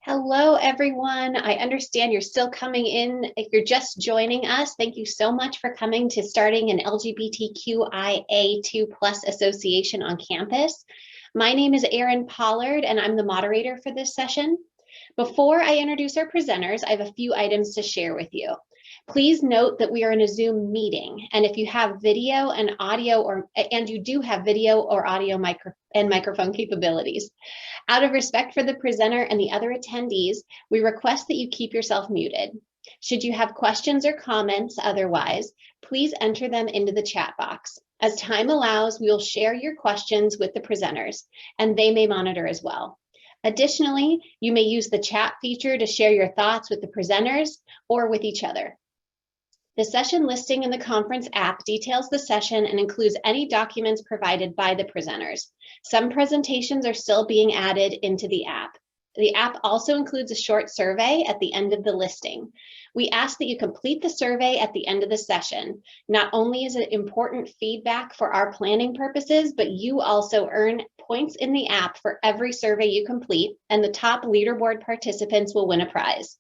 Hello, everyone. I understand you're still coming in. If you're just joining us, thank you so much for coming to starting an LGBTQIA2+ association on campus. My name is Erin Pollard, and I'm the moderator for this session. Before I introduce our presenters, I have a few items to share with you. Please note that we are in a Zoom meeting, and if you have video and audio, and you do have video or audio microphone capabilities. Out of respect for the presenter and the other attendees, we request that you keep yourself muted. Should you have questions or comments otherwise, please enter them into the chat box. As time allows, we will share your questions with the presenters, and they may monitor as well. Additionally, you may use the chat feature to share your thoughts with the presenters or with each other. The session listing in the conference app details the session and includes any documents provided by the presenters. Some presentations are still being added into the app. The app also includes a short survey at the end of the listing. We ask that you complete the survey at the end of the session. Not only is it important feedback for our planning purposes, but you also earn points in the app for every survey you complete, and the top leaderboard participants will win a prize.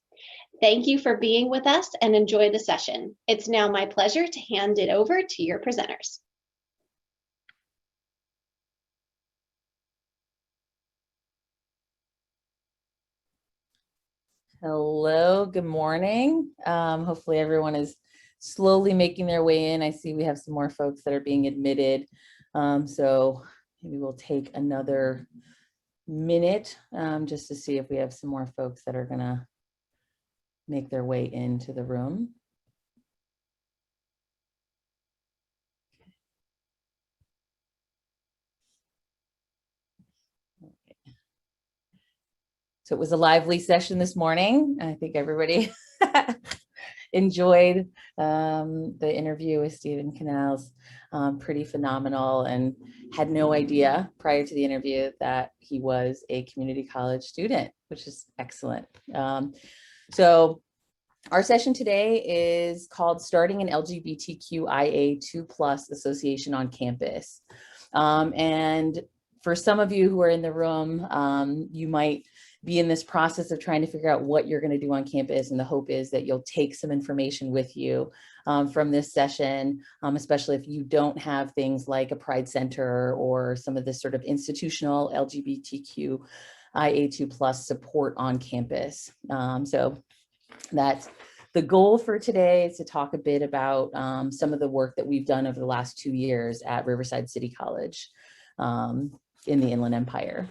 Thank you for being with us and enjoy the session. It's now my pleasure to hand it over to your presenters. Hello, good morning. Hopefully everyone is slowly making their way in. I see we have some more folks that are being admitted. So maybe we'll take another minute just to see if we have some more folks that are gonna make their way into the room. Okay. So it was a lively session this morning. I think everybody enjoyed the interview with Stephen Canals. Pretty phenomenal, and had no idea prior to the interview that he was a community college student, which is excellent. So our session today is called Starting an LGBTQIA2+ Association on Campus. And for some of you who are in the room, you might be in this process of trying to figure out what you're going to do on campus. And the hope is that you'll take some information with you from this session, especially if you don't have things like a Pride Center or some of this sort of institutional LGBTQIA2+ support on campus. So that's the goal for today, is to talk a bit about some of the work that we've done over the last 2 years at Riverside City College in the Inland Empire.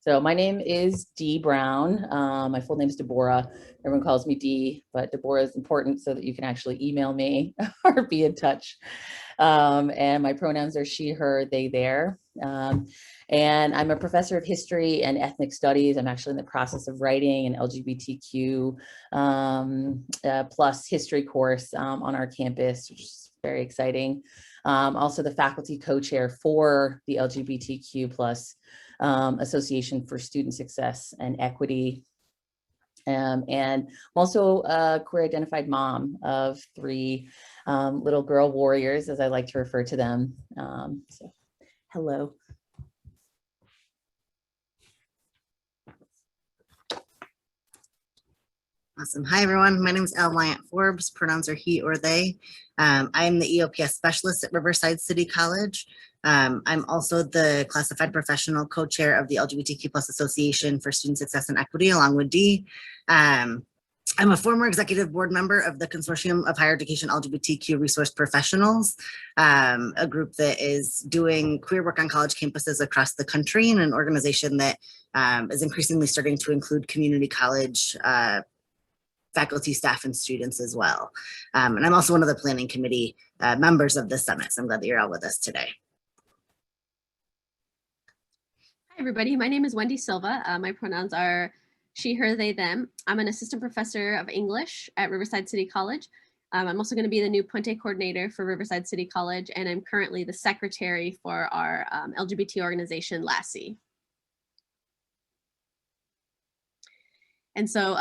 So my name is Dee Brown. My full name is Deborah. Everyone calls me Dee, but Deborah is important so that you can actually email me or be in touch. And my pronouns are she, her, they, their. And I'm a professor of history and ethnic studies. I'm actually in the process of writing an LGBTQ plus history course on our campus, which is very exciting. Also the faculty co-chair for the LGBTQ plus Association for Student Success and Equity. And I'm also a queer identified mom of 3 little girl warriors, as I like to refer to them. So hello. Awesome. Hi, everyone. My name is Elle Lyant Forbes. Pronouns are he or they. I'm the EOPS specialist at Riverside City College. I'm also the classified professional co-chair of the LGBTQ+ Association for Student Success and Equity, along with Dee. I'm a former executive board member of the Consortium of Higher Education LGBTQ Resource Professionals, a group that is doing queer work on college campuses across the country, and an organization that is increasingly starting to include community college faculty, staff, and students as well. And I'm also one of the planning committee members of this summit, so I'm glad that you're all with us today. Hi, everybody. My name is Wendy Silva. My pronouns are she, her, they, them. I'm an assistant professor of English at Riverside City College. I'm also going to be the new Puente coordinator for Riverside City College, and I'm currently the secretary for our LGBT organization, LASSI. And so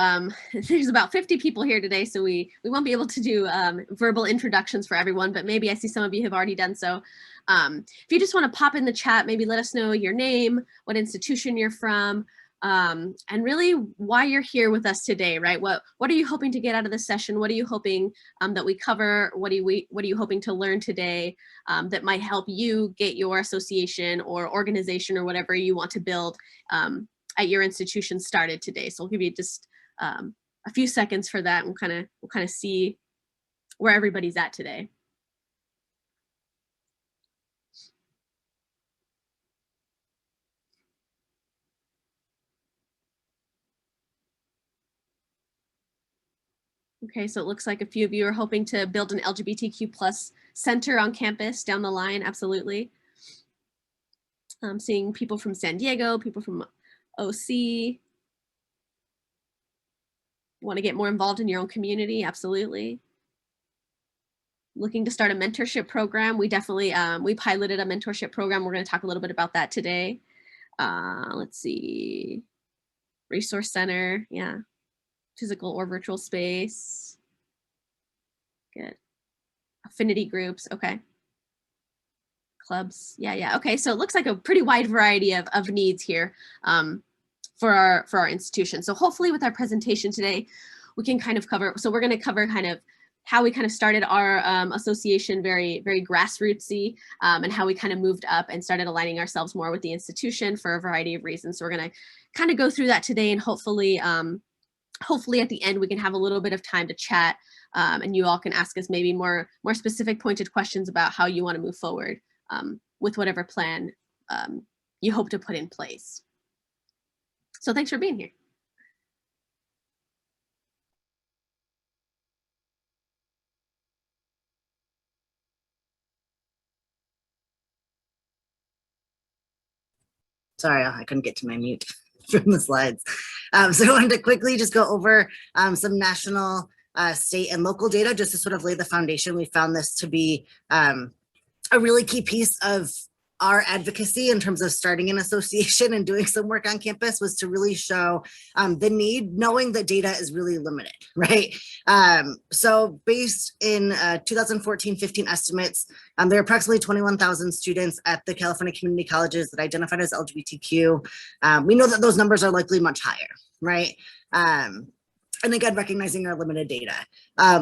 there's about 50 people here today, so we won't be able to do verbal introductions for everyone, but maybe I see some of you have already done so. If you just want to pop in the chat, maybe let us know your name, what institution you're from, and really why you're here with us today, right? What are you hoping to get out of this session? What are you hoping that we cover? What are you hoping to learn today that might help you get your association or organization or whatever you want to build at your institution started today? So I'll give you just a few seconds for that, and we'll kind of see where everybody's at today. Okay, so it looks like a few of you are hoping to build an LGBTQ plus center on campus down the line. Absolutely. I'm seeing people from San Diego, people from OC. Want to get more involved in your own community? Absolutely. Looking to start a mentorship program. We definitely, we piloted a mentorship program. We're going to talk a little bit about that today. Let's see. Resource center, yeah. Physical or virtual space. Good. Affinity groups, okay. Clubs, yeah. Okay, so it looks like a pretty wide variety of needs here for our institution. So hopefully with our presentation today, we can kind of cover, so we're gonna cover kind of how we kind of started our association very grassrootsy, and how we kind of moved up and started aligning ourselves more with the institution for a variety of reasons. So we're gonna kind of go through that today, and hopefully at the end we can have a little bit of time to chat, and you all can ask us maybe more specific pointed questions about how you want to move forward with whatever plan you hope to put in place. So thanks for being here. Sorry, I couldn't get to my mute from the slides. So I wanted to quickly just go over some national, state, and local data just to sort of lay the foundation. We found this to be a really key piece of our advocacy in terms of starting an association and doing some work on campus, was to really show the need, knowing that data is really limited, right? So based in 2014-15 estimates, there are approximately 21,000 students at the California community colleges that identified as LGBTQ. We know that those numbers are likely much higher, right? And again, recognizing our limited data.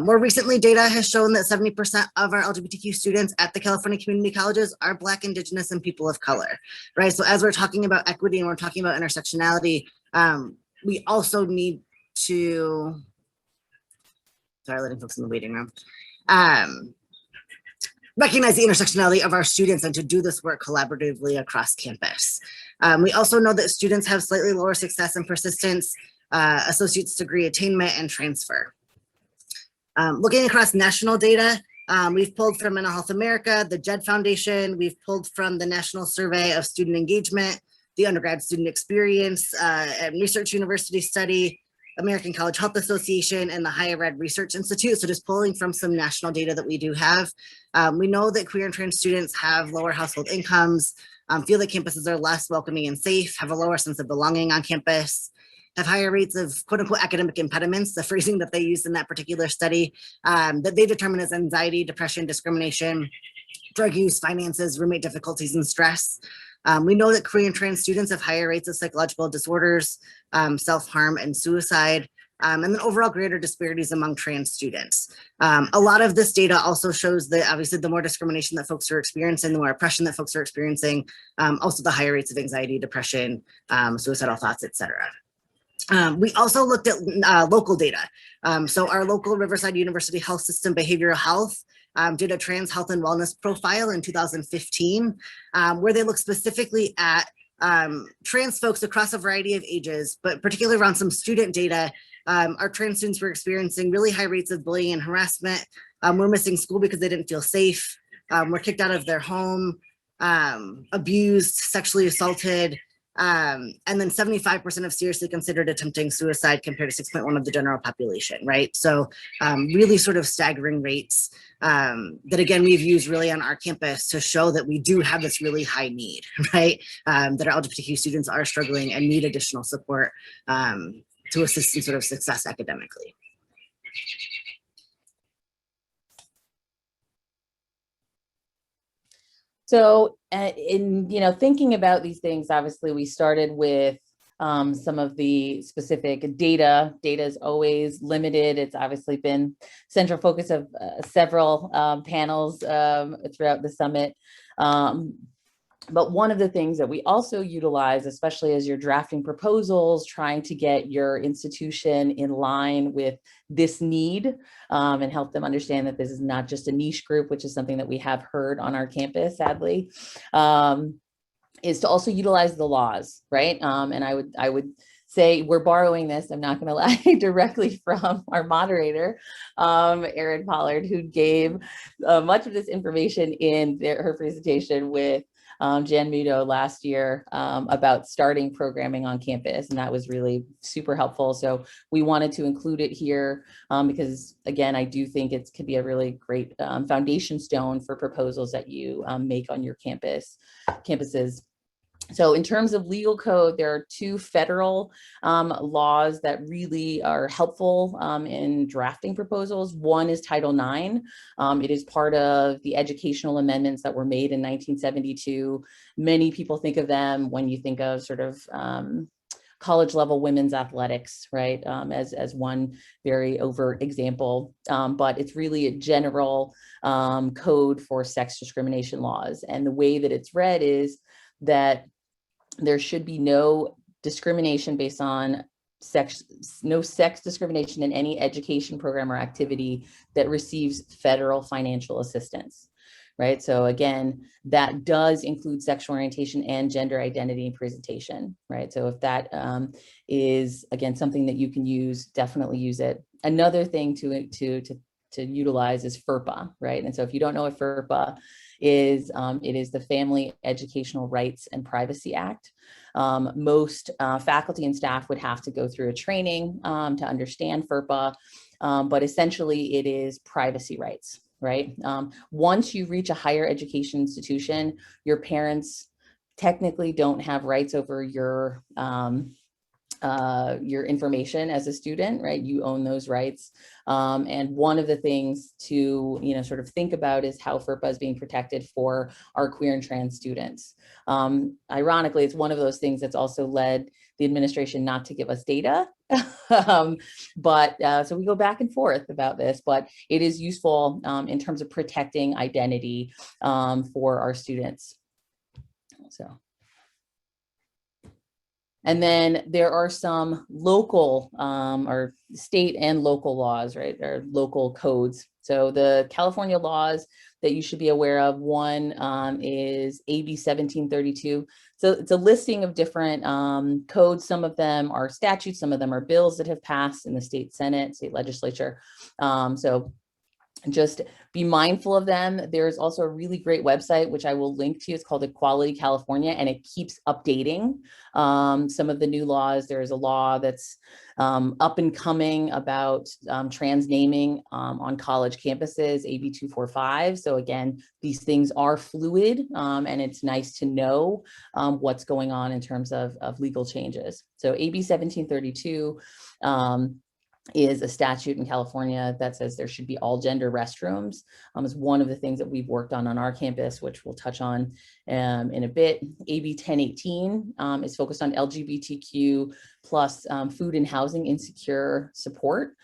More recently, data has shown that 70% of our LGBTQ students at the California community colleges are Black, Indigenous, and people of color, right? So as we're talking about equity and we're talking about intersectionality, we also need to, sorry, letting folks in the waiting room, recognize the intersectionality of our students and to do this work collaboratively across campus. We also know that students have slightly lower success and persistence, associate's degree attainment, and transfer. Looking across national data, we've pulled from Mental Health America, the JED Foundation, we've pulled from the National Survey of Student Engagement, the Undergrad Student Experience and Research University Study, American College Health Association, and the Higher Ed Research Institute. So just pulling from some national data that we do have. We know that queer and trans students have lower household incomes, feel that campuses are less welcoming and safe, have a lower sense of belonging on campus, have higher rates of quote unquote academic impediments, the phrasing that they used in that particular study, that they determine as anxiety, depression, discrimination, drug use, finances, roommate difficulties, and stress. We know that queer and trans students have higher rates of psychological disorders, self-harm, and suicide, and then overall greater disparities among trans students. A lot of this data also shows that obviously the more discrimination that folks are experiencing, the more oppression that folks are experiencing, also the higher rates of anxiety, depression, suicidal thoughts, etc. We also looked at local data. So our local Riverside University Health System Behavioral Health did a trans health and wellness profile in 2015, where they looked specifically at trans folks across a variety of ages, but particularly around some student data. Our trans students were experiencing really high rates of bullying and harassment, were missing school because they didn't feel safe, were kicked out of their home, abused, sexually assaulted, and then 75% of seriously considered attempting suicide compared to 6.1 of the general population, right? So really sort of staggering rates that again, we've used really on our campus to show that we do have this really high need, right? That our LGBTQ students are struggling and need additional support to assist in sort of success academically. So in, thinking about these things, obviously we started with some of the specific data. Data is always limited. It's obviously been central focus of several panels throughout the summit. But one of the things that we also utilize, especially as you're drafting proposals, trying to get your institution in line with this need and help them understand that this is not just a niche group, which is something that we have heard on our campus, sadly, is to also utilize the laws, right? And I would say we're borrowing this, I'm not going to lie, directly from our moderator, Erin Pollard, who gave much of this information in her presentation with Jan Muto last year about starting programming on campus. And that was really super helpful. So we wanted to include it here because, again, I do think it could be a really great foundation stone for proposals that you make on your campuses. So in terms of legal code, there are two federal laws that really are helpful in drafting proposals. One is Title IX. It is part of the educational amendments that were made in 1972. Many people think of them when you think of sort of college level women's athletics, right, as one very overt example. But it's really a general code for sex discrimination laws. And the way that it's read is that there should be no discrimination based on sex, no sex discrimination in any education program or activity that receives federal financial assistance, right? So again, that does include sexual orientation and gender identity and presentation, right? So if that is, again, something that you can use, definitely use it. Another thing to utilize is FERPA, right? And so if you don't know what FERPA is, it is the Family Educational Rights and Privacy Act. Most faculty and staff would have to go through a training to understand FERPA, but essentially it is privacy rights, right? Once you reach a higher education institution, your parents technically don't have rights over your information as a student, right? You own those rights. And one of the things to, sort of think about is how FERPA is being protected for our queer and trans students. Ironically, it's one of those things that's also led the administration not to give us data. So we go back and forth about this, but it is useful in terms of protecting identity for our students. So. And then there are some local or state and local laws, right, or local codes. So the California laws that you should be aware of, one is AB 1732. So it's a listing of different codes. Some of them are statutes, some of them are bills that have passed in the state Senate, state legislature. So just be mindful of them. There's also a really great website, which I will link to. It's called Equality California, and it keeps updating some of the new laws. There's a law that's up and coming about trans naming on college campuses, AB 245. So again, these things are fluid, and it's nice to know what's going on in terms of legal changes. So AB 1732 is a statute in California that says there should be all gender restrooms. Is one of the things that we've worked on our campus, which we'll touch on in a bit. AB 1018 is focused on LGBTQ plus food and housing insecure support.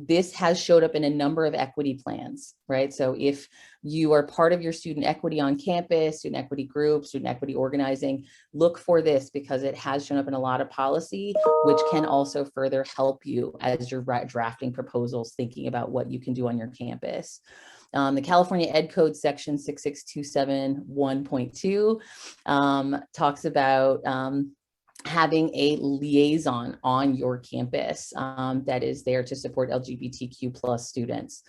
This has showed up in a number of equity plans, right? So if you are part of your student equity on campus, student equity group, student equity organizing, look for this because it has shown up in a lot of policy, which can also further help you as you're drafting proposals, thinking about what you can do on your campus. The California Ed Code section 66271.2 talks about having a liaison on your campus that is there to support LGBTQ plus students.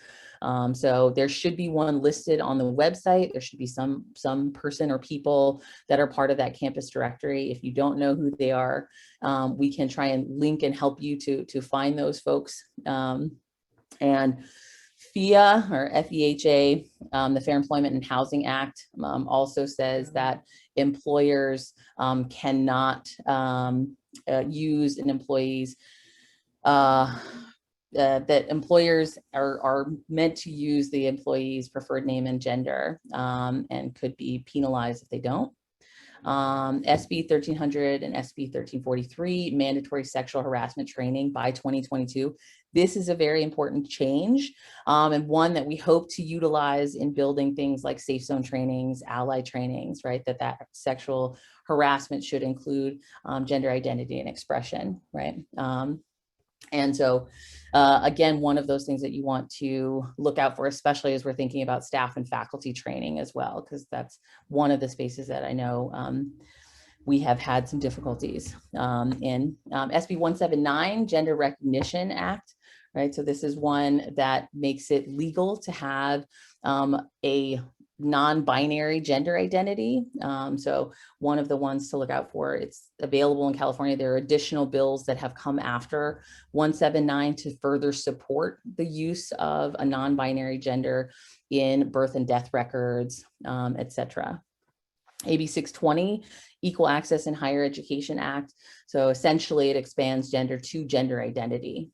So there should be one listed on the website. There should be some person or people that are part of that campus directory. If you don't know who they are, we can try and link and help you to find those folks. And FEHA or FEHA, the Fair Employment and Housing Act, also says that employers cannot use an employee's that employers are meant to use the employee's preferred name and gender, and could be penalized if they don't. SB 1300 and SB 1343, mandatory sexual harassment training by 2022. This is a very important change, and one that we hope to utilize in building things like safe zone trainings, ally trainings, right? That sexual harassment should include gender identity and expression, right? And so, again, one of those things that you want to look out for, especially as we're thinking about staff and faculty training as well, because that's one of the spaces that I know we have had some difficulties in. SB 179, Gender Recognition Act, right? So this is one that makes it legal to have a non-binary gender identity. So one of the ones to look out for, it's available in California. There are additional bills that have come after 179 to further support the use of a non-binary gender in birth and death records, etc. AB 620, Equal Access in Higher Education Act. So essentially it expands gender to gender identity,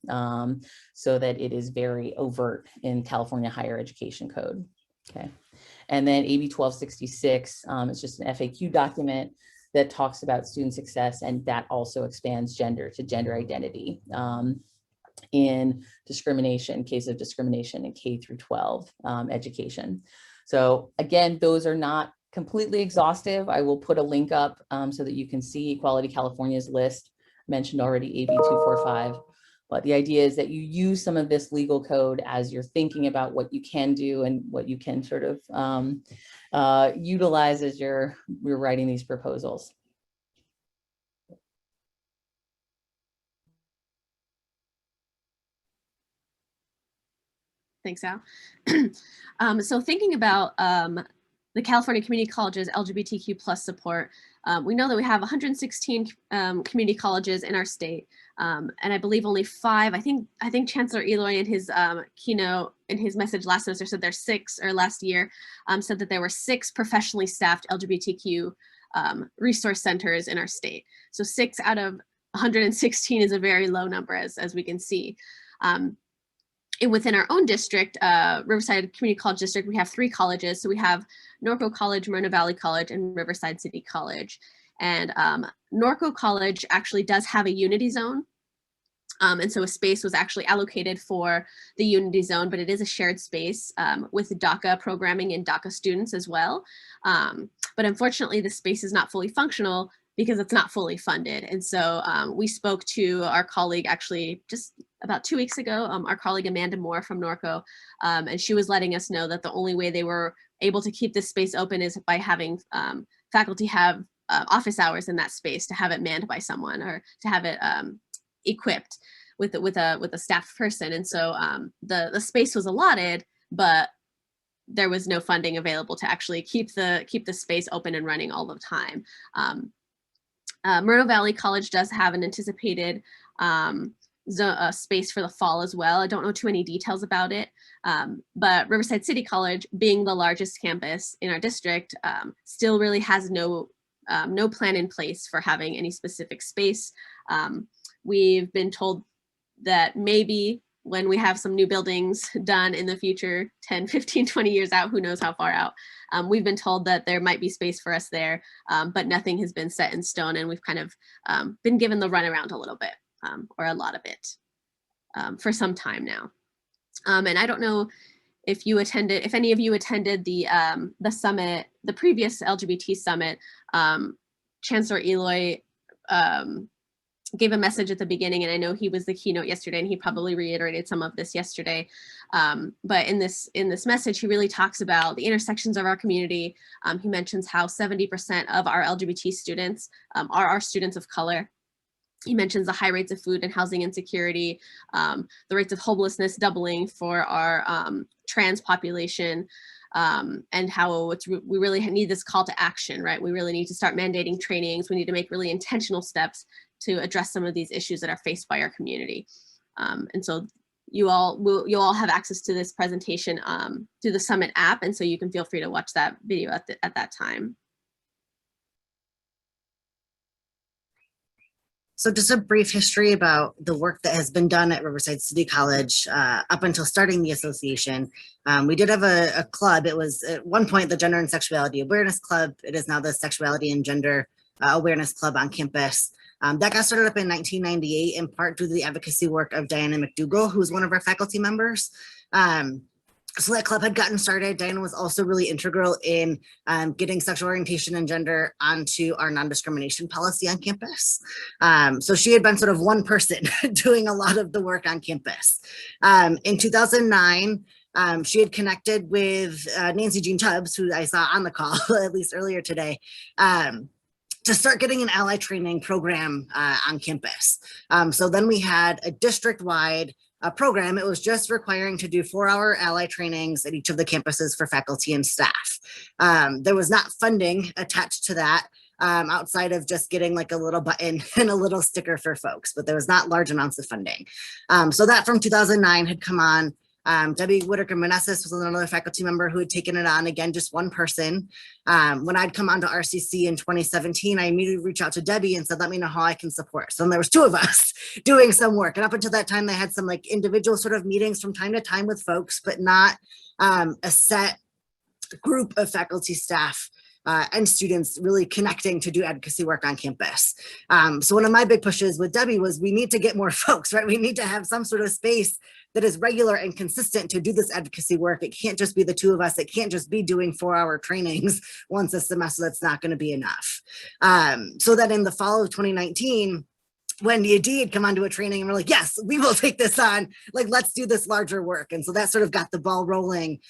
so that it is very overt in California higher education code. Okay. And then AB 1266 is just an FAQ document that talks about student success, and that also expands gender to gender identity in discrimination, case of discrimination in K through 12 education. So again, those are not completely exhaustive. I will put a link up so that you can see Equality California's list, mentioned already AB 245. But the idea is that you use some of this legal code as you're thinking about what you can do and what you can sort of utilize as you're writing these proposals. Thanks, Al. So thinking about the California Community Colleges LGBTQ plus support, we know that we have 116 community colleges in our state, and I believe only 5. I think Chancellor Eloy in his keynote, in his message last semester, said there's 6, or last year, said that there were 6 professionally staffed LGBTQ resource centers in our state. So 6 out of 116 is a very low number, as we can see. And within our own district, Riverside Community College District, we have 3 colleges. So we have Norco College, Moreno Valley College, and Riverside City College. And Norco College actually does have a unity zone. And so a space was actually allocated for the unity zone, but it is a shared space with DACA programming and DACA students as well. But unfortunately, the space is not fully functional because it's not fully funded. And so we spoke to our colleague actually just about 2 weeks ago, our colleague Amanda Moore from Norco, and she was letting us know that the only way they were able to keep this space open is by having faculty have office hours in that space, to have it manned by someone, or to have it equipped with a staff person. And so the space was allotted, but there was no funding available to actually keep the space open and running all the time. Moreno Valley College does have an anticipated space for the fall as well. I don't know too many details about it, but Riverside City College, being the largest campus in our district, still really has no plan in place for having any specific space. We've been told that maybe when we have some new buildings done in the future, 10, 15, 20 years out, who knows how far out, we've been told that there might be space for us there, but nothing has been set in stone, and we've kind of been given the runaround a little bit, or a lot of it, for some time now. And I don't know if any of you attended the summit, the previous LGBT summit. Chancellor Eloy gave a message at the beginning, and I know he was the keynote yesterday, and he probably reiterated some of this yesterday. But in this message, he really talks about the intersections of our community. He mentions how 70% of our LGBT students are our students of color. He mentions the high rates of food and housing insecurity, the rates of homelessness doubling for our trans population, and how we really need this call to action, right? We really need to start mandating trainings. We need to make really intentional steps to address some of these issues that are faced by our community. And so you'll all have access to this presentation through the Summit app, and so you can feel free to watch that video at that time. So just a brief history about the work that has been done at Riverside City College up until starting the association. We did have a club. It was at one point the Gender and Sexuality Awareness Club. It is now the Sexuality and Gender Awareness Club on campus. That got started up in 1998 in part due to the advocacy work of Diana McDougall, who was one of our faculty members. So that club had gotten started. Diana was also really integral in getting sexual orientation and gender onto our non-discrimination policy on campus. So she had been sort of one person doing a lot of the work on campus. In 2009, she had connected with Nancy Jean Tubbs, who I saw on the call, at least earlier today, to start getting an ally training program on campus. So then we had a district-wide program. It was just requiring to do 4-hour ally trainings at each of the campuses for faculty and staff. There was not funding attached to that outside of just getting like a little button and a little sticker for folks, but there was not large amounts of funding. So that from 2009 had come on. Debbie Whitaker-Meneses was another faculty member who had taken it on, again, just one person. When I'd come on to RCC in 2017, I immediately reached out to Debbie and said, let me know how I can support. So then there was 2 of us doing some work. And up until that time, they had some like individual sort of meetings from time to time with folks, but not a set group of faculty, staff, and students really connecting to do advocacy work on campus. So one of my big pushes with Debbie was we need to get more folks, right? We need to have some sort of space that is regular and consistent to do this advocacy work. It can't just be the 2 of us. It can't just be doing 4-hour trainings once a semester. That's not going to be enough. So that in the fall of 2019, Wendy D had come onto a training and we're like, yes, we will take this on. Like, let's do this larger work. And so that sort of got the ball rolling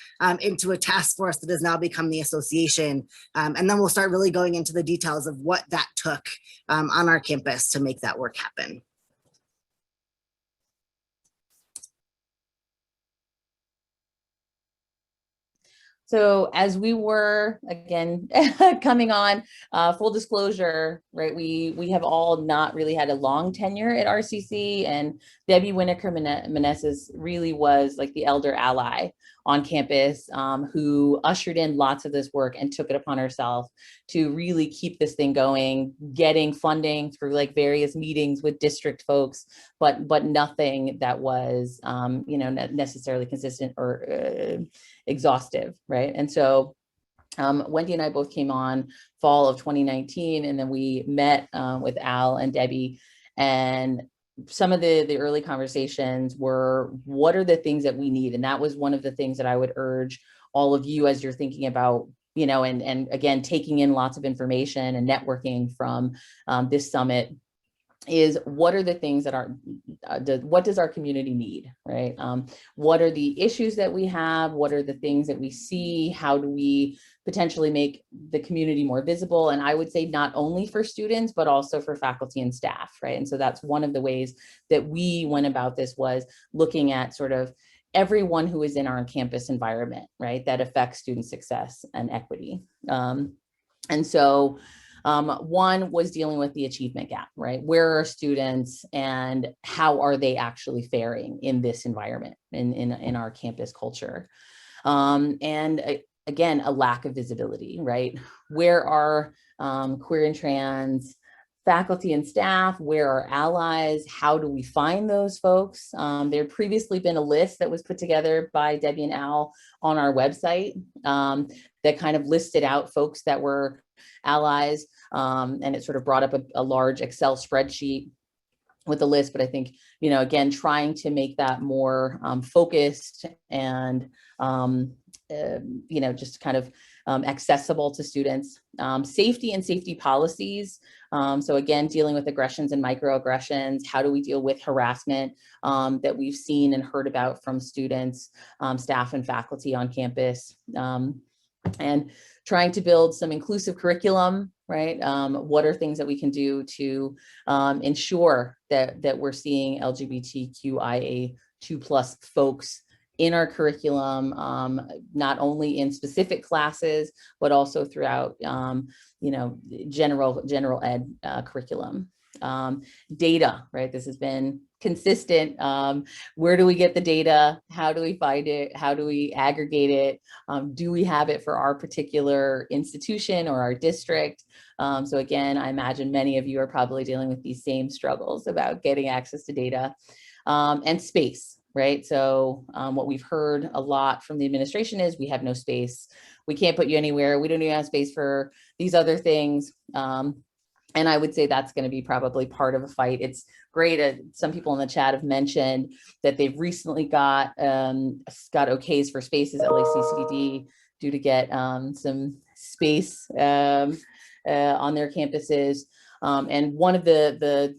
into a task force that has now become the association. And then we'll start really going into the details of what that took on our campus to make that work happen. So as we were, again, coming on, full disclosure, right, we have all not really had a long tenure at RCC, and Debbie Whitaker-Meneses really was like the elder ally on campus, who ushered in lots of this work and took it upon herself to really keep this thing going, getting funding through like various meetings with district folks, but nothing that was, necessarily consistent or exhaustive, right? And so Wendy and I both came on fall of 2019, and then we met with Al and Debbie, and some of the early conversations were, what are the things that we need? And that was one of the things that I would urge all of you as you're thinking about, and again, taking in lots of information and networking from this summit, is what are the things that are, what does our community need, right? What are the issues that we have? What are the things that we see? How do we potentially make the community more visible? And I would say not only for students, but also for faculty and staff, right? And so that's one of the ways that we went about this, was looking at sort of everyone who is in our campus environment, right? That affects student success and equity. And so one was dealing with the achievement gap, right? Where are students and how are they actually faring in this environment, in our campus culture? And again, a lack of visibility, right? Where are queer and trans faculty and staff? Where are allies? How do we find those folks? There had previously been a list that was put together by Debbie and Al on our website that kind of listed out folks that were allies, and it sort of brought up a large Excel spreadsheet with a list. But I think, again, trying to make that more focused and, just kind of accessible to students. Safety and safety policies. So again, dealing with aggressions and microaggressions. How do we deal with harassment that we've seen and heard about from students, staff, and faculty on campus? And trying to build some inclusive curriculum, right? What are things that we can do to ensure that we're seeing LGBTQIA2+ folks in our curriculum, not only in specific classes, but also throughout, general ed curriculum. Data, right? This has been consistent. Where do we get the data? How do we find it? How do we aggregate it? Do we have it for our particular institution or our district? So again, I imagine many of you are probably dealing with these same struggles about getting access to data, and space, right? So what we've heard a lot from the administration is we have no space. We can't put you anywhere. We don't even have space for these other things. And I would say that's going to be probably part of a fight. It's great. Some people in the chat have mentioned that they've recently got okays for spaces at LACCD due to get some space on their campuses. And one of the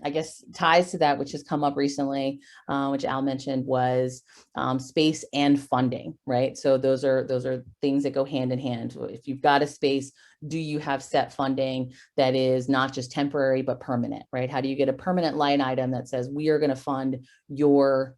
I guess ties to that, which has come up recently, which Al mentioned, was space and funding, right? So those are things that go hand in hand. If you've got a space, do you have set funding that is not just temporary, but permanent, right? How do you get a permanent line item that says, we are going to fund your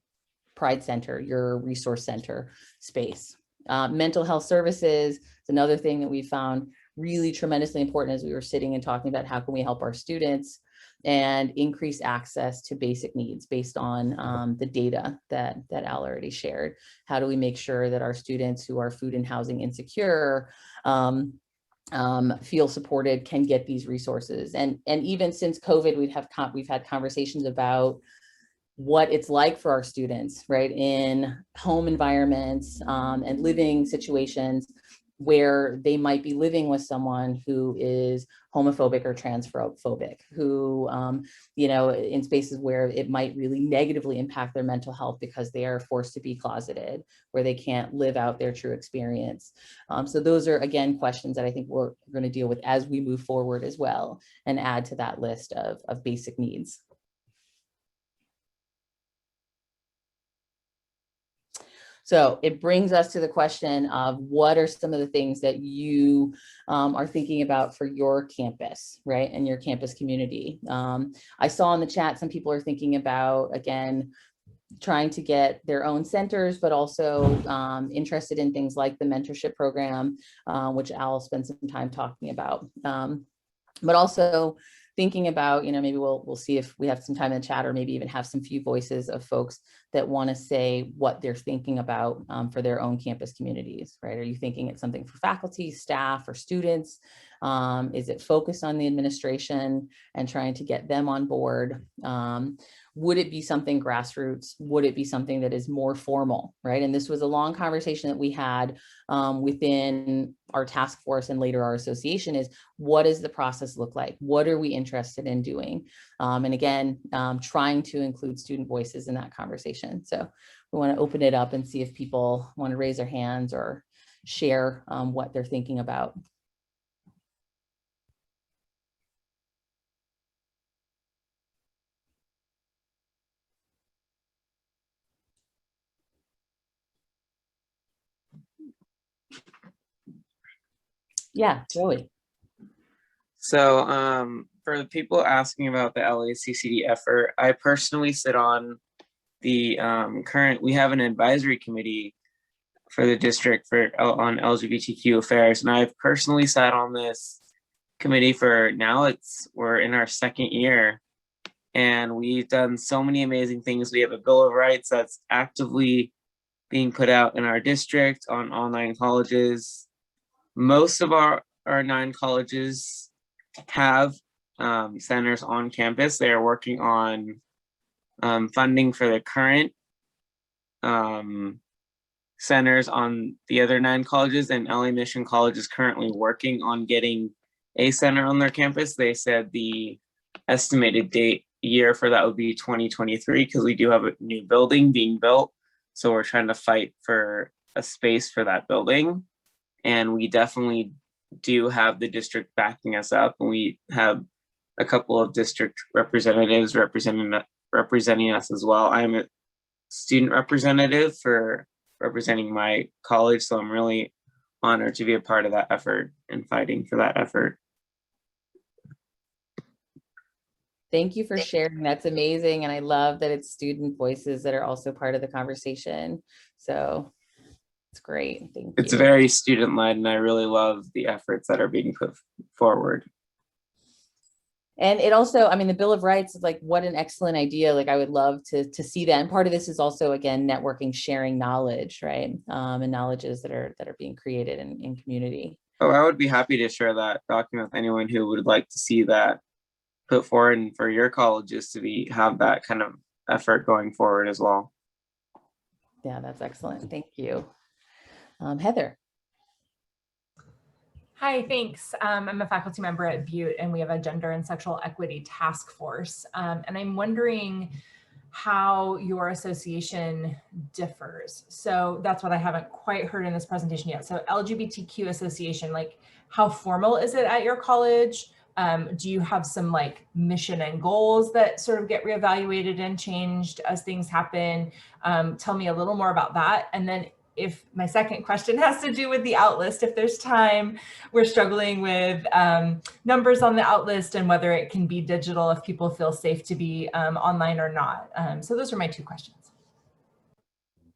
Pride Center, your resource center space? Mental health services is another thing that we found really tremendously important as we were sitting and talking about how can we help our students and increase access to basic needs based on the data that Al already shared. How do we make sure that our students who are food and housing insecure feel supported, can get these resources? And even since COVID, we've had conversations about what it's like for our students, right, in home environments and living situations where they might be living with someone who is homophobic or transphobic, who, in spaces where it might really negatively impact their mental health because they are forced to be closeted, where they can't live out their true experience. So those are, again, questions that I think we're going to deal with as we move forward as well, and add to that list of basic needs. So it brings us to the question of what are some of the things that you are thinking about for your campus, right, and your campus community. I saw in the chat some people are thinking about, again, trying to get their own centers, but also interested in things like the mentorship program, which Al spent some time talking about. But also thinking about, maybe we'll see if we have some time in the chat, or maybe even have some few voices of folks that want to say what they're thinking about for their own campus communities, right? Are you thinking it's something for faculty, staff, or students? Is it focused on the administration and trying to get them on board? Would it be something grassroots? Would it be something that is more formal, right? And this was a long conversation that we had within our task force and later our association, is what does the process look like? What are we interested in doing? And again, trying to include student voices in that conversation. So we want to open it up and see if people want to raise their hands or share what they're thinking about. Yeah, Joey. So for the people asking about the LACCD effort, I personally sit on the we have an advisory committee for the district on LGBTQ affairs. And I've personally sat on this committee for we're in our second year, and we've done so many amazing things. We have a Bill of Rights that's actively being put out in our district on all 9 colleges. Most of our 9 colleges have centers on campus. They are working on funding for the current centers on the other 9 colleges, and LA Mission College is currently working on getting a center on their campus. They said the estimated year for that would be 2023, because we do have a new building being built. So we're trying to fight for a space for that building. And we definitely do have the district backing us up, and we have a couple of district representatives representing us as well. I'm a student representative for representing my college, so I'm really honored to be a part of that effort and fighting for that effort. Thank you for sharing. That's amazing. And I love that it's student voices that are also part of the conversation. So it's great. Thank you. It's very student-led, and I really love the efforts that are being put forward. And it also, I mean, the Bill of Rights is like, what an excellent idea. Like, I would love to see that. And part of this is also, again, networking, sharing knowledge, right? And knowledges that are being created in community. Oh, I would be happy to share that document with anyone who would like to see that put forward, and for your colleges to have that kind of effort going forward as well. Yeah, that's excellent. Thank you. Heather. Hi, thanks. I'm a faculty member at Butte, and we have a gender and sexual equity task force. And I'm wondering how your association differs. So that's what I haven't quite heard in this presentation yet. So LGBTQ association, like, how formal is it at your college? Do you have some like mission and goals that sort of get reevaluated and changed as things happen? Tell me a little more about that. And then if my second question has to do with the outlist, if there's time, we're struggling with numbers on the outlist and whether it can be digital if people feel safe to be online or not. So those are my two questions.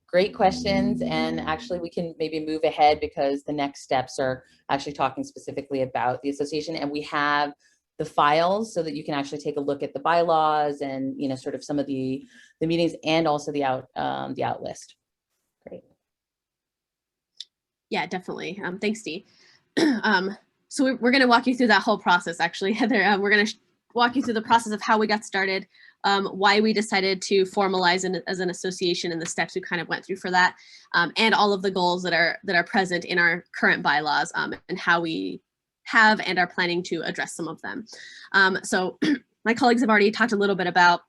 Great questions. And actually we can maybe move ahead because the next steps are actually talking specifically about the association, and we have the files so that you can actually take a look at the bylaws and, you know, sort of some of the meetings and also the out list. Great. Yeah, definitely. Thanks, Dee. So we're going to walk you through that whole process, actually, Heather. We're going to walk you through the process of how we got started, why we decided to formalize as an association and the steps we kind of went through for that, and all of the goals that are present in our current bylaws, and how we have and are planning to address some of them. So my colleagues have already talked a little bit about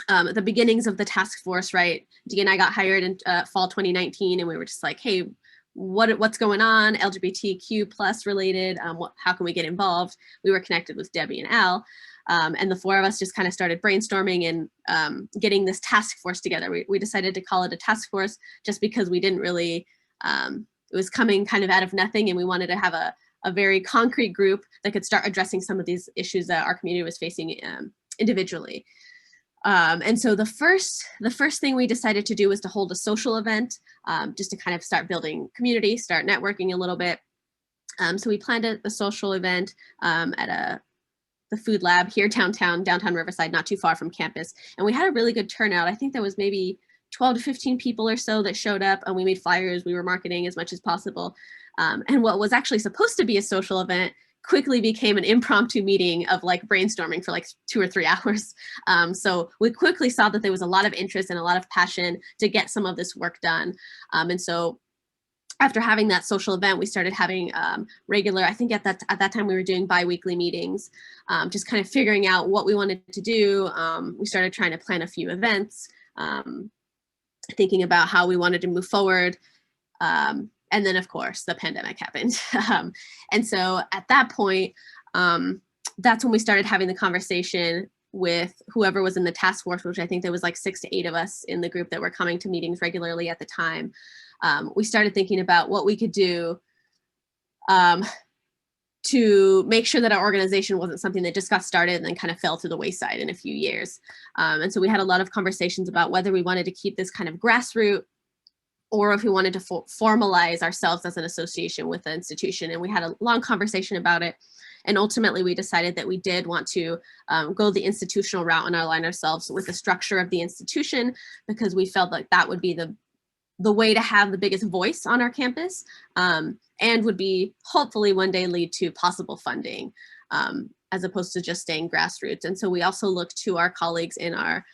the beginnings of the task force, right? Dee and I got hired in fall 2019, and we were just like, hey, what's going on, LGBTQ plus related, how can we get involved? We were connected with Debbie and Al, and the four of us just kind of started brainstorming and getting this task force together. We decided to call it a task force just because we didn't really, it was coming kind of out of nothing, and we wanted to have a very concrete group that could start addressing some of these issues that our community was facing individually. And so the first thing we decided to do was to hold a social event, just to kind of start building community, start networking a little bit. So we planned a social event at the food lab here downtown Riverside, not too far from campus. And we had a really good turnout. I think there was maybe 12 to 15 people or so that showed up, and we made flyers. We were marketing as much as possible. And what was actually supposed to be a social event quickly became an impromptu meeting of like brainstorming for like 2 or 3 hours. So we quickly saw that there was a lot of interest and a lot of passion to get some of this work done. And so after having that social event, we started having regular, I think at that time we were doing bi-weekly meetings, just kind of figuring out what we wanted to do. We started trying to plan a few events, thinking about how we wanted to move forward. And then, of course, the pandemic happened. And so at that point, that's when we started having the conversation with whoever was in the task force, which I think there was like 6 to 8 of us in the group that were coming to meetings regularly at the time. We started thinking about what we could do to make sure that our organization wasn't something that just got started and then kind of fell to the wayside in a few years. And so we had a lot of conversations about whether we wanted to keep this kind of grassroots, or if we wanted to formalize ourselves as an association with the institution. And we had a long conversation about it. And ultimately we decided that we did want to go the institutional route and align ourselves with the structure of the institution, because we felt like that would be the way to have the biggest voice on our campus, and would be hopefully one day lead to possible funding, as opposed to just staying grassroots. And so we also looked to our colleagues in our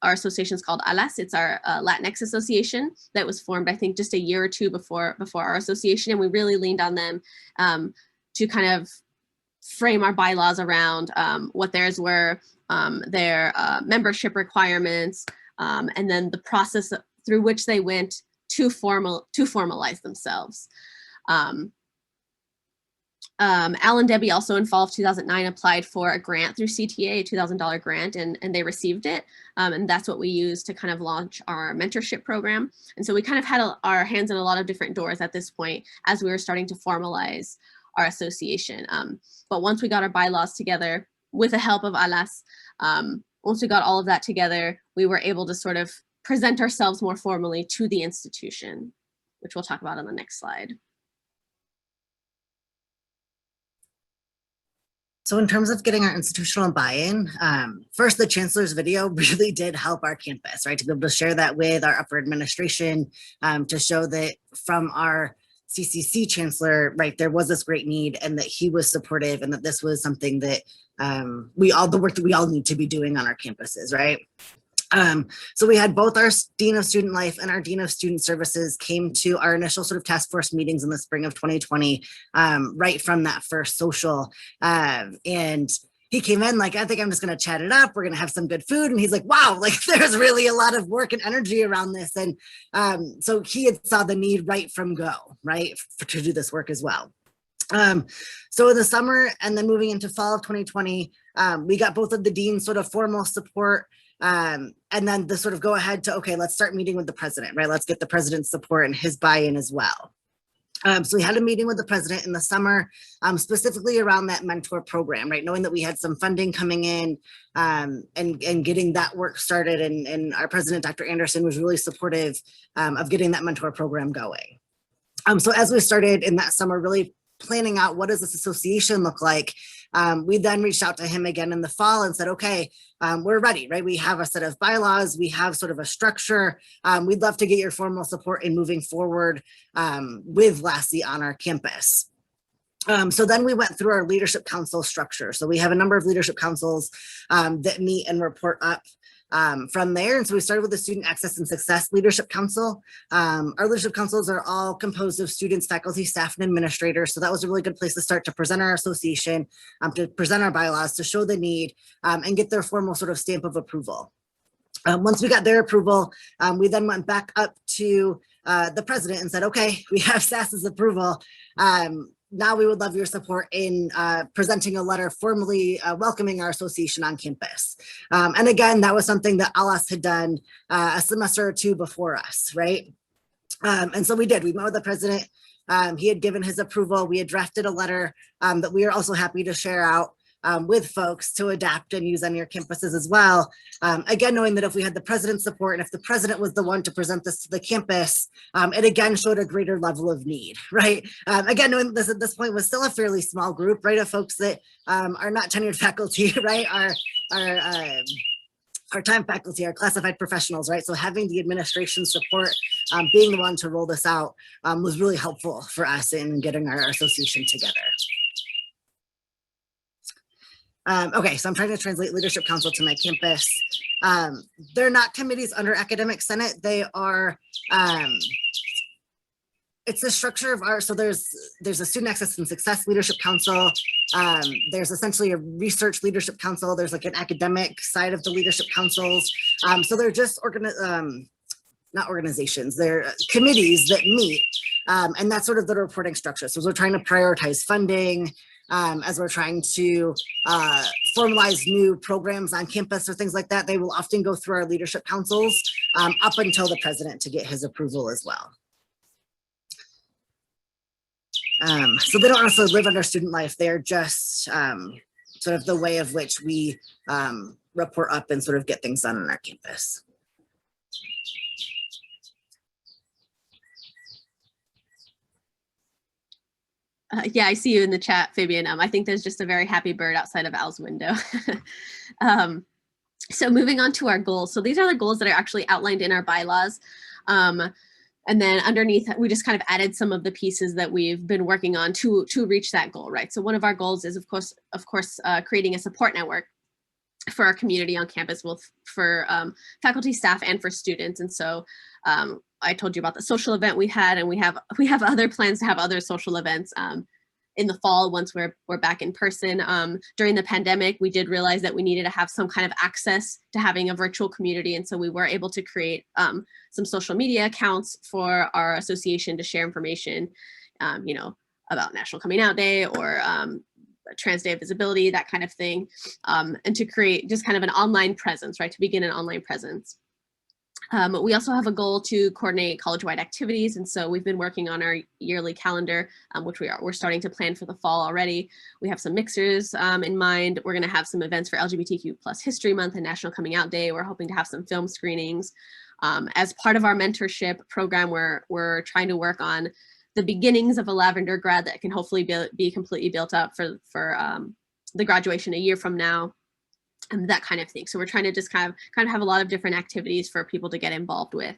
association is called ALAS. It's our Latinx association that was formed, I think, just a year or two before our association. And we really leaned on them to kind of frame our bylaws around what theirs were, their membership requirements, and then the process through which they went to formalize themselves. Al and Debbie, also in fall of 2009, applied for a grant through CTA, a $2,000 grant, and they received it. And that's what we used to kind of launch our mentorship program. And so we kind of had our hands in a lot of different doors at this point as we were starting to formalize our association. But once we got our bylaws together with the help of ALAS, once we got all of that together, we were able to sort of present ourselves more formally to the institution, which we'll talk about on the next slide. So in terms of getting our institutional buy-in, first, the chancellor's video really did help our campus, right? To be able to share that with our upper administration, to show that from our CCC chancellor, right, there was this great need and that he was supportive and that this was something that the work that we all need to be doing on our campuses, right? So we had both our Dean of Student Life and our Dean of Student Services came to our initial sort of task force meetings in the spring of 2020, right from that first social. And he came in like, I think I'm just going to chat it up. We're going to have some good food. And he's like, wow, like there's really a lot of work and energy around this. And so he had saw the need right from go, right, to do this work as well. So in the summer and then moving into fall of 2020, we got both of the deans sort of formal support. And then the sort of go ahead to, okay, let's start meeting with the president, right? Let's get the president's support and his buy-in as well. So we had a meeting with the president in the summer, specifically around that mentor program, right? Knowing that we had some funding coming in and getting that work started. And our president, Dr. Anderson, was really supportive of getting that mentor program going. So as we started in that summer, really planning out what does this association look like, we then reached out to him again in the fall and said, okay, we're ready, right? We have a set of bylaws, we have sort of a structure. We'd love to get your formal support in moving forward with LASI on our campus. So then we went through our leadership council structure. So we have a number of leadership councils that meet and report up from there. And so we started with the Student Access and Success Leadership Council. Our leadership councils are all composed of students, faculty, staff, and administrators. So that was a really good place to start to present our association, to present our bylaws, to show the need, and get their formal sort of stamp of approval. Once we got their approval, we then went back up to the president and said, okay, we have SAS's approval. Now we would love your support in presenting a letter formally welcoming our association on campus. And again, that was something that ALAS had done a semester or two before us, right? And so we did. We met with the president. He had given his approval. We had drafted a letter that we are also happy to share out with folks to adapt and use on your campuses as well. Again, knowing that if we had the president's support and if the president was the one to present this to the campus, it again showed a greater level of need, right? Again, knowing this at this point was still a fairly small group, right, of folks that are not tenured faculty, right, our time faculty, our classified professionals, right? So having the administration support, being the one to roll this out was really helpful for us in getting our association together. Okay, so I'm trying to translate Leadership Council to my campus. They're not committees under Academic Senate. They are, it's the structure of our, so there's a Student Access and Success Leadership Council. There's essentially a Research Leadership Council. There's like an academic side of the leadership councils. So they're just not organizations, they're committees that meet. And that's sort of the reporting structure. So we're trying to prioritize funding, as we're trying to formalize new programs on campus or things like that. They will often go through our leadership councils up until the president to get his approval as well. So they don't necessarily live under Student Life. They're just sort of the way of which we report up and sort of get things done on our campus. Yeah, I see you in the chat, Fabian. I think there's just a very happy bird outside of Al's window. So moving on to our goals. So these are the goals that are actually outlined in our bylaws. And then underneath, we just kind of added some of the pieces that we've been working on to reach that goal, right? So one of our goals is, of course, creating a support network for our community on campus, both for faculty, staff, and for students. And so I told you about the social event we had, and we have other plans to have other social events in the fall once we're back in person. During the pandemic, we did realize that we needed to have some kind of access to having a virtual community, and so we were able to create some social media accounts for our association to share information, you know, about National Coming Out Day or Trans Day of Visibility, that kind of thing, and to create just kind of an online presence, right, to begin an online presence. We also have a goal to coordinate college-wide activities, and so we've been working on our yearly calendar, which we're starting to plan for the fall already. We have some mixers in mind. We're going to have some events for LGBTQ plus History Month and National Coming Out Day. We're hoping to have some film screenings. As part of our mentorship program, we're trying to work on the beginnings of a Lavender grad that can hopefully be completely built up for the graduation a year from now, and that kind of thing. So we're trying to just kind of have a lot of different activities for people to get involved with.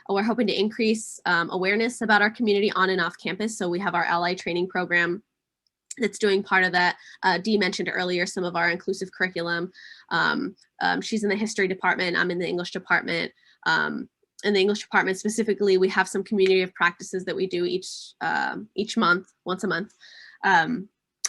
We're hoping to increase awareness about our community on and off campus. So we have our ally training program that's doing part of that. Dee mentioned earlier some of our inclusive curriculum. She's in the history department, I'm in the English department. In the English department specifically, we have some community of practices that we do each month, once a month.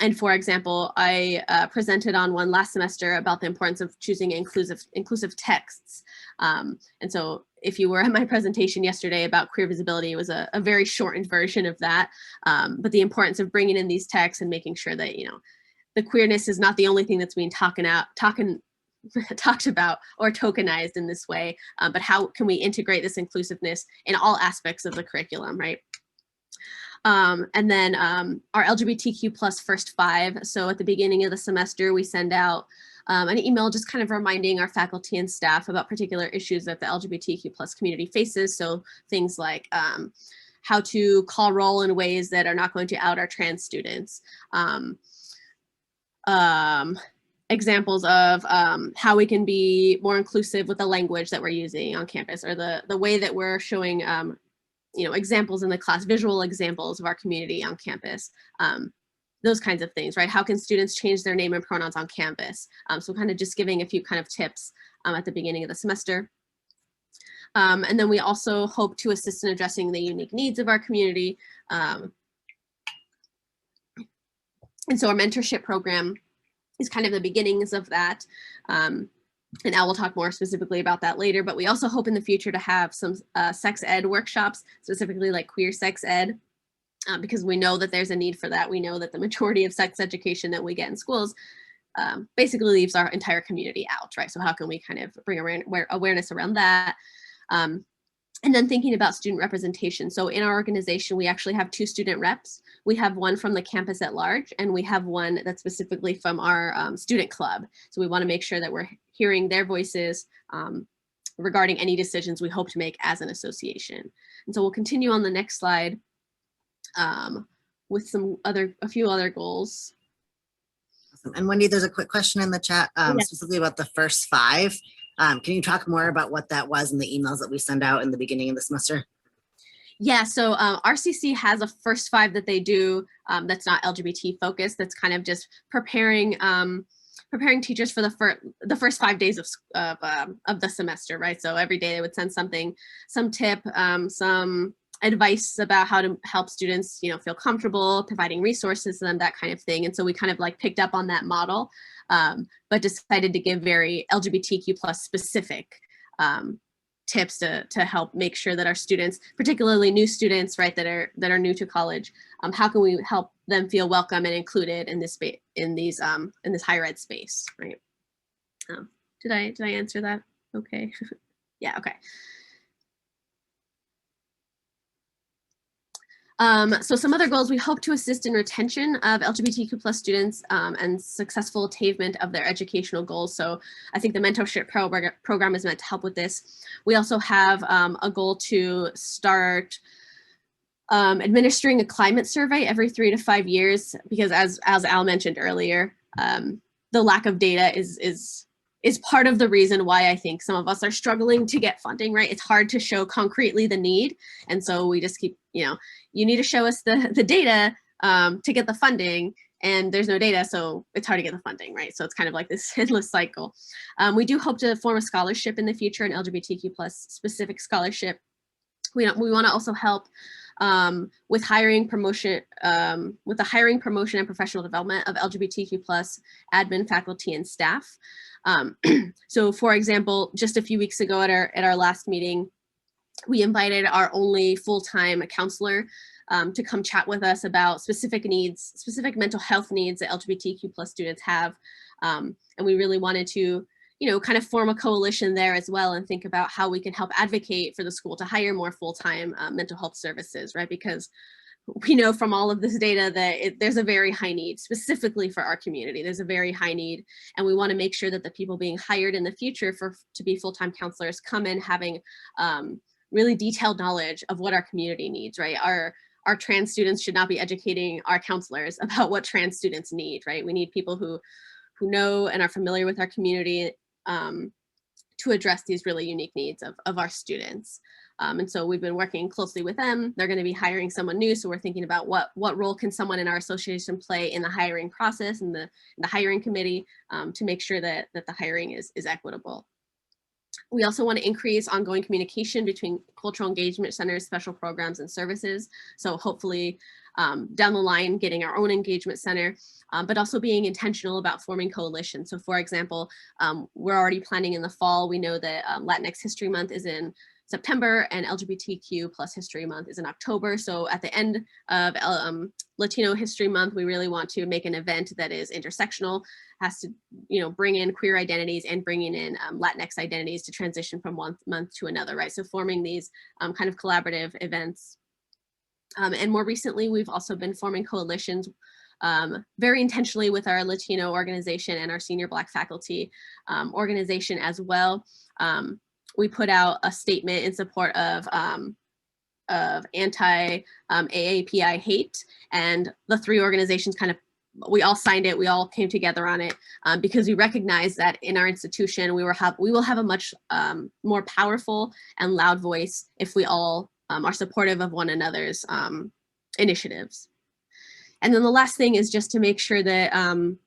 And for example, I presented on one last semester about the importance of choosing inclusive texts. And so if you were at my presentation yesterday about queer visibility, it was a very shortened version of that. But the importance of bringing in these texts and making sure that, the queerness is not the only thing that's being talked about or tokenized in this way, but how can we integrate this inclusiveness in all aspects of the curriculum, right? And then our LGBTQ plus first 5. So at the beginning of the semester, we send out an email just kind of reminding our faculty and staff about particular issues that the LGBTQ plus community faces. So things like how to call roll in ways that are not going to out our trans students. Examples of how we can be more inclusive with the language that we're using on campus, or the way that we're showing examples in the class, visual examples of our community on campus, those kinds of things, right? How can students change their name and pronouns on campus? So kind of just giving a few kind of tips at the beginning of the semester. And then we also hope to assist in addressing the unique needs of our community. And so our mentorship program is kind of the beginnings of that. And Al will talk more specifically about that later, but we also hope in the future to have some sex ed workshops, specifically like queer sex ed, because we know that there's a need for that. We know that the majority of sex education that we get in schools basically leaves our entire community out, right? So how can we kind of bring awareness around that? And then thinking about student representation. So in our organization, we actually have 2 student reps. We have one from the campus at large, and we have one that's specifically from our student club. So we want to make sure that we're hearing their voices regarding any decisions we hope to make as an association. And so we'll continue on the next slide with a few other goals. Awesome. And Wendy, there's a quick question in the chat specifically about the first 5. Can you talk more about what that was in the emails that we send out in the beginning of the semester? Yeah, so RCC has a first 5 that they do that's not LGBT focused. That's kind of just preparing teachers for the first 5 days of the semester, right? So every day they would send something, some tip, some advice about how to help students, feel comfortable, providing resources to them, that kind of thing. And so we kind of like picked up on that model, but decided to give very LGBTQ plus specific tips to help make sure that our students, particularly new students, right, that are new to college, how can we help them feel welcome and included in this higher ed space, right? Did I answer that? Okay. Yeah. Okay. So some other goals: we hope to assist in retention of LGBTQ plus students and successful attainment of their educational goals. So I think the mentorship program is meant to help with this. We also have a goal to start administering a climate survey every 3 to 5 years, because as Al mentioned earlier, the lack of data is part of the reason why I think some of us are struggling to get funding, right? It's hard to show concretely the need. And so we just keep, you need to show us the data to get the funding, and there's no data, so it's hard to get the funding, right? So it's kind of like this endless cycle. We do hope to form a scholarship in the future, an LGBTQ plus specific scholarship. We want to also help with hiring, promotion, with the hiring, promotion, and professional development of LGBTQ plus admin, faculty, and staff. So for example, just a few weeks ago at our last meeting, we invited our only full-time counselor to come chat with us about specific mental health needs that LGBTQ plus students have. And we really wanted to, kind of form a coalition there as well, and think about how we can help advocate for the school to hire more full-time mental health services, right? Because we know from all of this data that there's a very high need, specifically for our community. There's a very high need, and we want to make sure that the people being hired in the future to be full-time counselors come in having really detailed knowledge of what our community needs, right? our trans students should not be educating our counselors about what trans students need, right? We need people who know and are familiar with our community to address these really unique needs of our students. And so we've been working closely with them. They're going to be hiring someone new. So we're thinking about what role can someone in our association play in the hiring process and the hiring committee to make sure that the hiring is equitable. We also want to increase ongoing communication between cultural engagement centers, special programs, and services. So hopefully down the line, getting our own engagement center, but also being intentional about forming coalitions. So for example, we're already planning in the fall. We know that Latinx History Month is in September and LGBTQ plus History Month is in October. So at the end of Latino History Month, we really want to make an event that is intersectional, has to bring in queer identities and bringing in Latinx identities to transition from one month to another, right? So forming these kind of collaborative events. And more recently, we've also been forming coalitions very intentionally with our Latino organization and our senior Black faculty organization as well. We put out a statement in support of anti-AAPI hate, and the three organizations we all signed it, we all came together on it because we recognize that in our institution, we will have a much more powerful and loud voice if we all are supportive of one another's initiatives. And then the last thing is just to make sure that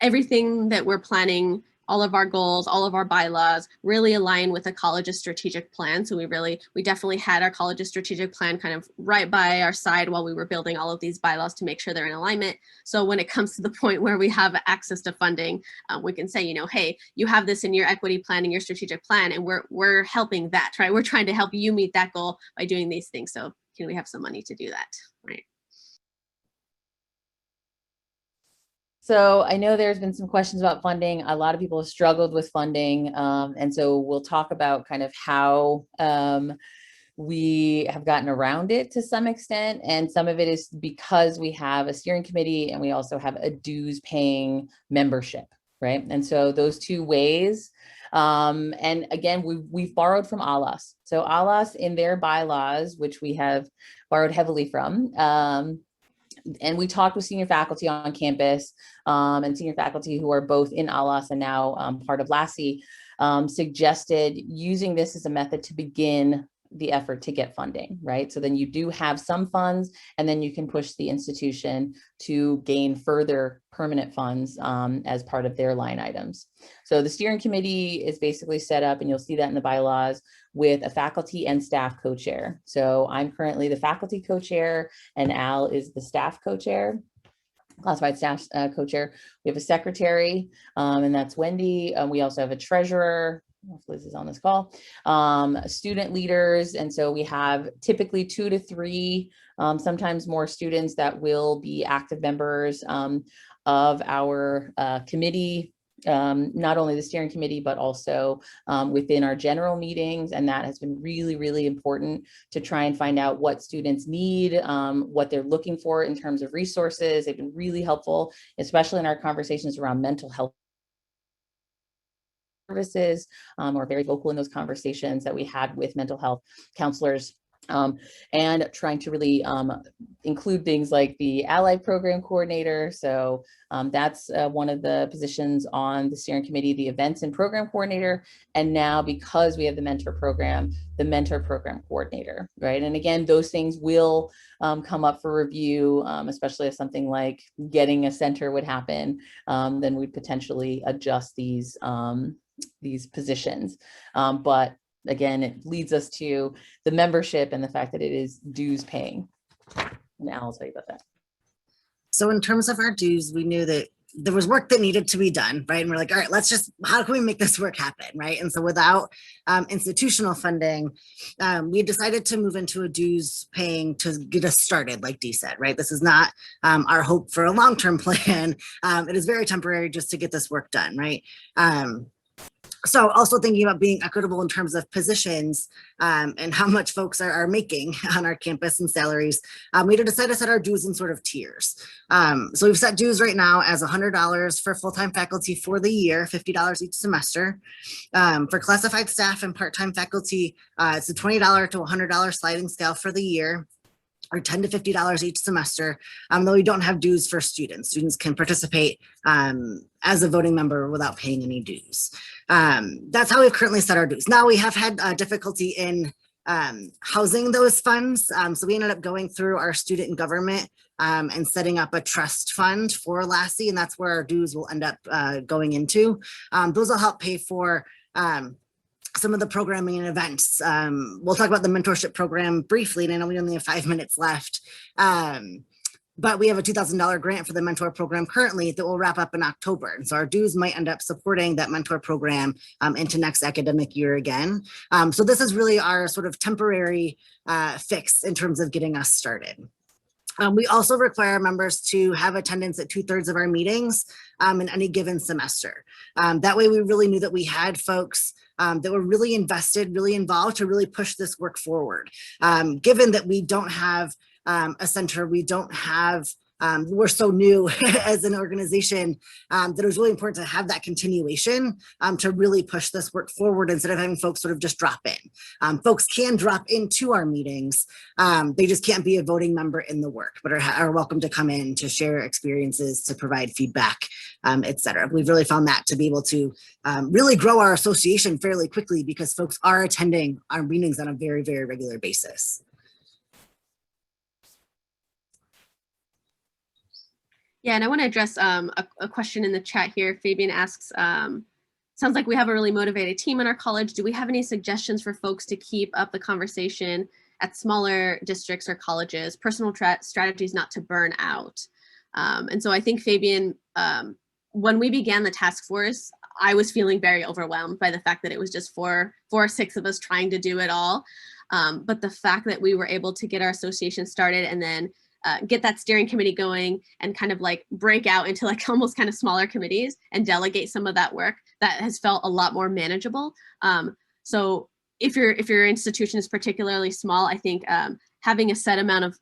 everything that we're planning, all of our goals, all of our bylaws really align with the college's strategic plan. So we definitely had our college's strategic plan kind of right by our side while we were building all of these bylaws to make sure they're in alignment. So when it comes to the point where we have access to funding, we can say, hey, you have this in your equity plan and your strategic plan, and we're helping that, right? We're trying to help you meet that goal by doing these things. So can we have some money to do that, right? So I know there's been some questions about funding. A lot of people have struggled with funding. And so we'll talk about kind of how we have gotten around it to some extent. And some of it is because we have a steering committee and we also have a dues paying membership, right? And so those two ways. And again, we've borrowed from ALAS. So ALAS in their bylaws, which we have borrowed heavily from, and we talked with senior faculty on campus and senior faculty who are both in ALAS and now part of LASI, suggested using this as a method to begin the effort to get funding, right? So then you do have some funds and then you can push the institution to gain further permanent funds as part of their line items. So the steering committee is basically set up, and you'll see that in the bylaws, with a faculty and staff co-chair. So I'm currently the faculty co-chair and Al is the staff co-chair, classified staff co-chair. We have a secretary and that's Wendy. We also have a treasurer. If Liz is on this call, student leaders. And so we have typically 2 to 3, sometimes more students that will be active members of our committee, not only the steering committee, but also within our general meetings. And that has been really, really important to try and find out what students need, what they're looking for in terms of resources. They've been really helpful, especially in our conversations around mental health services. We're very vocal in those conversations that we had with mental health counselors, and trying to really include things like the Allied Program Coordinator. So that's one of the positions on the steering committee, the Events and Program Coordinator. And now, because we have the Mentor Program Coordinator, right? And again, those things will come up for review, especially if something like getting a center would happen, then we'd potentially adjust these positions. But again, it leads us to the membership and the fact that it is dues paying. And Al will tell you about that. So in terms of our dues, we knew that there was work that needed to be done, right? And we're like, all right, how can we make this work happen, right? And so without institutional funding, we decided to move into a dues paying to get us started, like Dee said, right? This is not our hope for a long-term plan. It is very temporary just to get this work done, right? So also thinking about being equitable in terms of positions and how much folks are making on our campus and salaries, we decided to set our dues in sort of tiers. So we've set dues right now as $100 for full-time faculty for the year, $50 each semester. For classified staff and part-time faculty, it's a $20 to $100 sliding scale for the year. or $10 to $50 each semester, though we don't have dues for students. Students can participate as a voting member without paying any dues. That's how we've currently set our dues. Now we have had difficulty in housing those funds. So we ended up going through our student and government and setting up a trust fund for LASSI, and that's where our dues will end up going into. Those will help pay for some of the programming and events. We'll talk about the mentorship program briefly, and I know we only have 5 minutes left. But we have a $2,000 grant for the mentor program currently that will wrap up in October. And so our dues might end up supporting that mentor program into next academic year again. So this is really our sort of temporary fix in terms of getting us started. We also require members to have attendance at 2/3 of our meetings in any given semester. That way we really knew that we had folks that were really invested, really involved to really push this work forward. Given that we don't have a center, we don't have, we're so new as an organization that it was really important to have that continuation to really push this work forward instead of having folks sort of just drop in. Folks can drop into our meetings, they just can't be a voting member in the work, but are welcome to come in to share experiences, to provide feedback, et cetera. We've really found that to be able to really grow our association fairly quickly because folks are attending our meetings on a very, very regular basis. Yeah, and I want to address a question in the chat here. Fabian asks, sounds like we have a really motivated team in our college. Do we have any suggestions for folks to keep up the conversation at smaller districts or colleges, personal strategies not to burn out? And so I think, Fabian, when we began the task force, I was feeling very overwhelmed by the fact that it was just four or six of us trying to do it all. But the fact that we were able to get our association started and then get that steering committee going and kind of like break out into like almost kind of smaller committees and delegate some of that work, that has felt a lot more manageable. So if your institution is particularly small, I think having a set amount of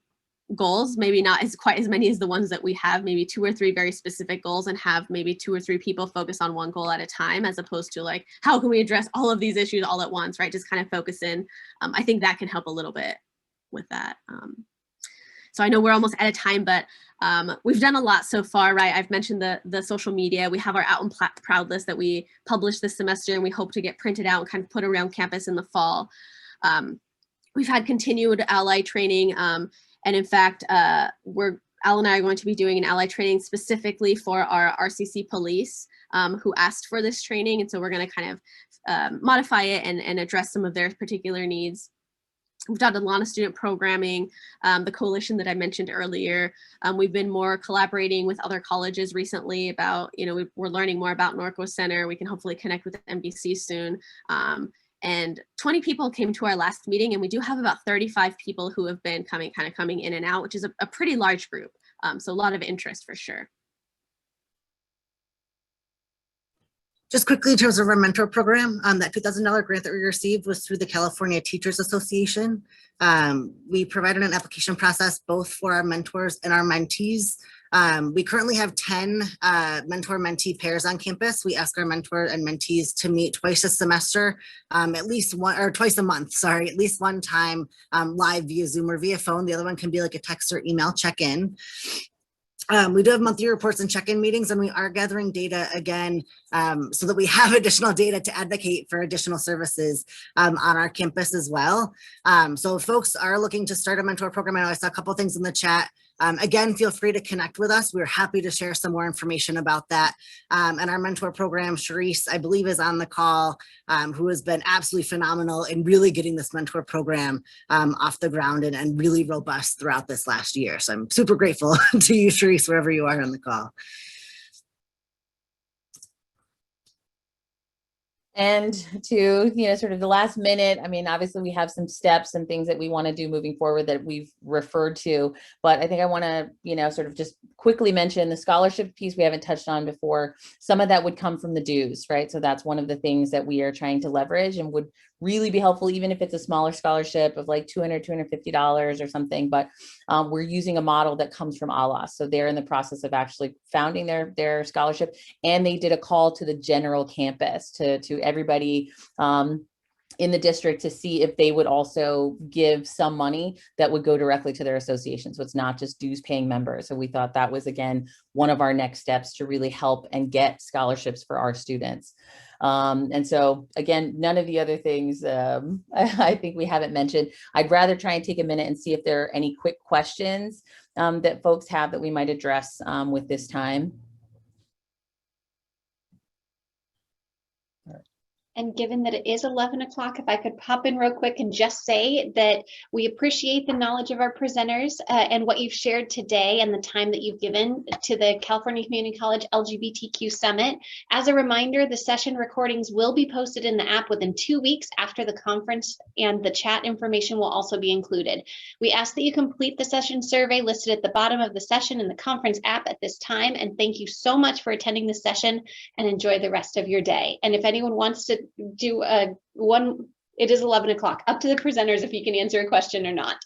goals, maybe not as quite as many as the ones that we have, maybe 2 or 3 very specific goals, and have maybe 2 or 3 people focus on one goal at a time, as opposed to like, how can we address all of these issues all at once, right? Just kind of focus in. I think that can help a little bit with that. So I know we're almost out of time, but we've done a lot so far, right? I've mentioned the social media. We have our Out and Proud list that we published this semester, and we hope to get printed out and kind of put around campus in the fall. We've had continued ally training. And in fact, Al and I are going to be doing an ally training specifically for our RCC police who asked for this training. And so we're going to kind of modify it and address some of their particular needs. We've done a lot of student programming, the coalition that I mentioned earlier. We've been more collaborating with other colleges recently about, we're learning more about Norco Center. We can hopefully connect with MBC soon. And 20 people came to our last meeting, and we do have about 35 people who have been coming in and out, which is a pretty large group. So a lot of interest for sure. Just quickly, in terms of our mentor program, that $2,000 grant that we received was through the California Teachers Association. We provided an application process both for our mentors and our mentees. We currently have 10 mentor-mentee pairs on campus. We ask our mentor and mentees to meet twice a semester, at least one, or twice a month, sorry, at least one time live via Zoom or via phone. The other one can be like a text or email check-in. We do have monthly reports and check-in meetings, and we are gathering data again so that we have additional data to advocate for additional services on our campus as well. So if folks are looking to start a mentor program, I know I saw a couple of things in the chat. Again, feel free to connect with us. We're happy to share some more information about that. And our mentor program, Charisse, I believe, is on the call, who has been absolutely phenomenal in really getting this mentor program off the ground and really robust throughout this last year. So I'm super grateful to you, Charisse, wherever you are on the call. And to, sort of the last minute, I mean, obviously we have some steps and things that we want to do moving forward that we've referred to, but I think I want to, sort of just quickly mention the scholarship piece we haven't touched on before. Some of that would come from the dues, right? So that's one of the things that we are trying to leverage and would really be helpful, even if it's a smaller scholarship of like $200, $250 or something, but we're using a model that comes from ALAS. So they're in the process of actually founding their scholarship, and they did a call to the general campus to everybody in the district to see if they would also give some money that would go directly to their association. So it's not just dues paying members. So we thought that was, again, one of our next steps to really help and get scholarships for our students. And so again, none of the other things I think we haven't mentioned. I'd rather try and take a minute and see if there are any quick questions that folks have that we might address with this time. And given that it is 11 o'clock, if I could pop in real quick and just say that we appreciate the knowledge of our presenters and what you've shared today and the time that you've given to the California Community College LGBTQ Summit. As a reminder, the session recordings will be posted in the app within 2 weeks after the conference, and the chat information will also be included. We ask that you complete the session survey listed at the bottom of the session in the conference app at this time. And thank you so much for attending the session, and enjoy the rest of your day. And if anyone wants to do it is 11 o'clock, up to the presenters if you can answer a question or not.